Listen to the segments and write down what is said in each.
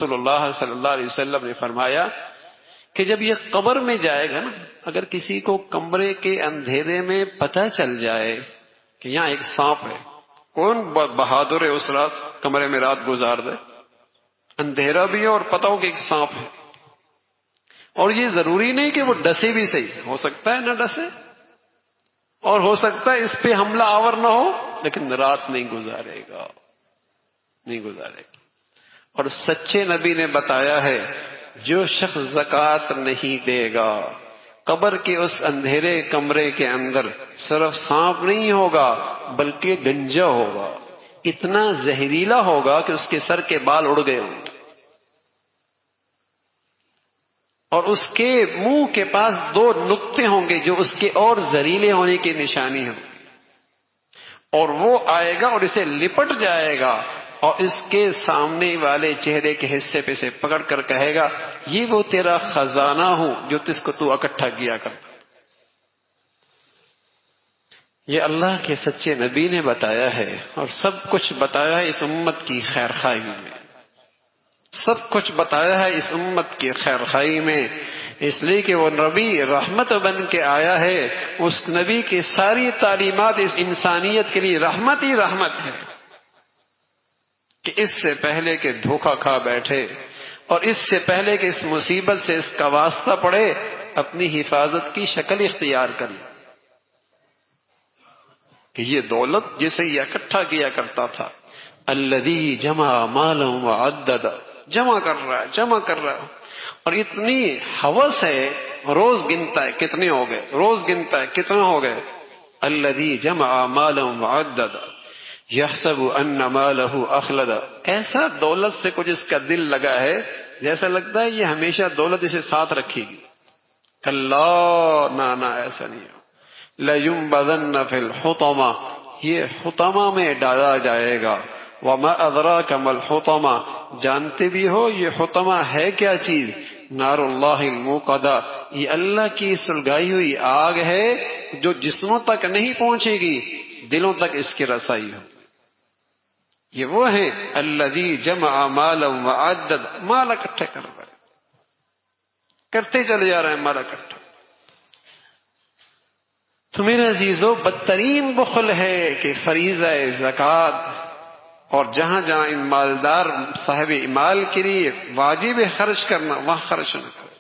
رسول اللہ صلی اللہ علیہ وسلم نے فرمایا کہ جب یہ قبر میں جائے گا نا، اگر کسی کو کمرے کے اندھیرے میں پتہ چل جائے کہ یہاں ایک سانپ ہے، کون بہادر ہے اس رات کمرے میں رات گزار دے؟ اندھیرا بھی ہے اور پتہ ہو کہ ایک سانپ ہے، اور یہ ضروری نہیں کہ وہ ڈسے بھی صحیح، ہو سکتا ہے نہ ڈسے اور ہو سکتا ہے اس پہ حملہ آور نہ ہو، لیکن رات نہیں گزارے گا، نہیں گزارے گا۔ اور سچے نبی نے بتایا ہے جو شخص زکوٰۃ نہیں دے گا، قبر کے اس اندھیرے کمرے کے اندر صرف سانپ نہیں ہوگا بلکہ گنجا ہوگا، اتنا زہریلا ہوگا کہ اس کے سر کے بال اڑ گئے ہوں گے، اور اس کے منہ کے پاس 2 نقطے ہوں گے جو اس کے اور زہریلے ہونے کی نشانی ہوں، اور وہ آئے گا اور اسے لپٹ جائے گا اور اس کے سامنے والے چہرے کے حصے پہ سے پکڑ کر کہے گا یہ وہ تیرا خزانہ ہوں جو تس کو تو اکٹھا کیا کرتا۔ یہ اللہ کے سچے نبی نے بتایا ہے، اور سب کچھ بتایا ہے اس امت کی خیر خواہی میں، سب کچھ بتایا ہے اس امت کی خیر خواہی میں، اس لیے کہ وہ نبی رحمت بن کے آیا ہے، اس نبی کی ساری تعلیمات اس انسانیت کے لیے رحمت ہی رحمت ہے، کہ اس سے پہلے کہ دھوکہ کھا بیٹھے اور اس سے پہلے کہ اس مصیبت سے اس کا واسطہ پڑے، اپنی حفاظت کی شکل اختیار کر لے، کہ یہ دولت جسے یہ اکٹھا کیا کرتا تھا، الذی جمع مالا وعدد، جمع کر رہا ہے، جمع کر رہا ہے، اور اتنی ہوس ہے، روز گنتا ہے کتنے ہو گئے، روز گنتا ہے کتنے ہو گئے، الذی جمع مالا وعدد یحسب ان مالہ اخلد، ایسا دولت سے کچھ اس کا دل لگا ہے جیسا لگتا ہے یہ ہمیشہ دولت اسے ساتھ رکھے گی، کلا، نہ ایسا نہیں ہو، لَيُنبَذَنَّ فِي الْحُطَمَةِ، یہ حطمہ میں ڈالا جائے گا، وَمَا أَدْرَاكَ مَا الْحُطَمَةِ، جانتے بھی ہو یہ حطمہ ہے کیا چیز، نار اللہ الموقدہ، یہ اللہ کی سلگائی ہوئی آگ ہے جو جسموں تک نہیں پہنچے گی، دلوں تک اس کی رسائی ہو۔ یہ وہ ہیں الذی جمع مالا وعدد، مال اکٹھے کر رہے، کرتے چلے جا رہے ہیں مال اکٹھا۔ تو میرے عزیزو، بدترین بخل ہے کہ فریضہ زکوٰۃ اور جہاں جہاں ان مالدار صاحب مال کے لیے واجب خرچ کرنا، وہاں خرچ نہ کرو،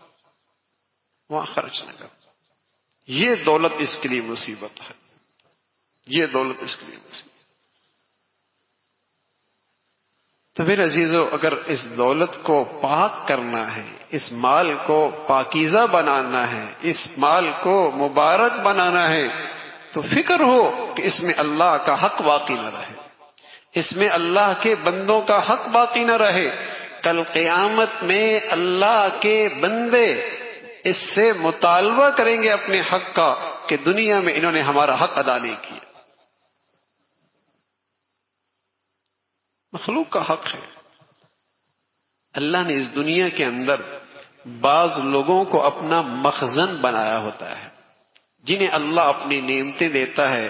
وہاں خرچ نہ کرو، یہ دولت اس کے لیے مصیبت ہے، یہ دولت اس کے لیے مصیبت۔ تو پھر عزیزو، اگر اس دولت کو پاک کرنا ہے، اس مال کو پاکیزہ بنانا ہے، اس مال کو مبارک بنانا ہے، تو فکر ہو کہ اس میں اللہ کا حق باقی نہ رہے، اس میں اللہ کے بندوں کا حق باقی نہ رہے۔ کل قیامت میں اللہ کے بندے اس سے مطالبہ کریں گے اپنے حق کا کہ دنیا میں انہوں نے ہمارا حق ادا نہیں کیا۔ مخلوق کا حق ہے۔ اللہ نے اس دنیا کے اندر بعض لوگوں کو اپنا مخزن بنایا ہوتا ہے، جنہیں اللہ اپنی نعمتیں دیتا ہے،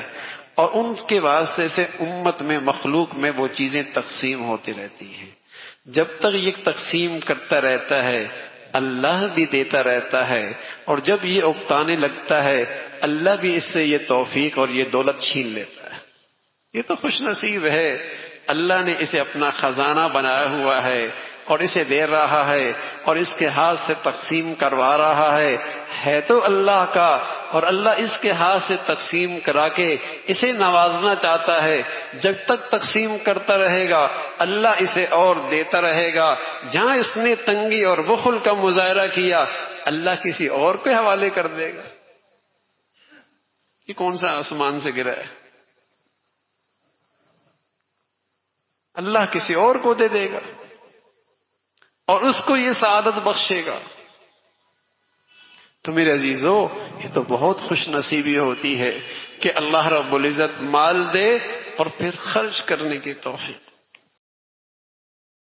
اور ان کے واسطے سے امت میں، مخلوق میں وہ چیزیں تقسیم ہوتی رہتی ہیں۔ جب تک یہ تقسیم کرتا رہتا ہے اللہ بھی دیتا رہتا ہے، اور جب یہ اکتانے لگتا ہے اللہ بھی اس سے یہ توفیق اور یہ دولت چھین لیتا ہے۔ یہ تو خوش نصیب ہے، اللہ نے اسے اپنا خزانہ بنایا ہوا ہے اور اسے دے رہا ہے اور اس کے ہاتھ سے تقسیم کروا رہا ہے تو اللہ کا، اور اللہ اس کے ہاتھ سے تقسیم کرا کے اسے نوازنا چاہتا ہے۔ جب تک تقسیم کرتا رہے گا اللہ اسے اور دیتا رہے گا۔ جہاں اس نے تنگی اور بخل کا مظاہرہ کیا اللہ کسی اور کے حوالے کر دے گا۔ یہ کون سا آسمان سے گرا ہے؟ اللہ کسی اور کو دے دے گا اور اس کو یہ سعادت بخشے گا۔ تو میرے عزیزو، یہ تو بہت خوش نصیبی ہوتی ہے کہ اللہ رب العزت مال دے اور پھر خرچ کرنے کی توفیق۔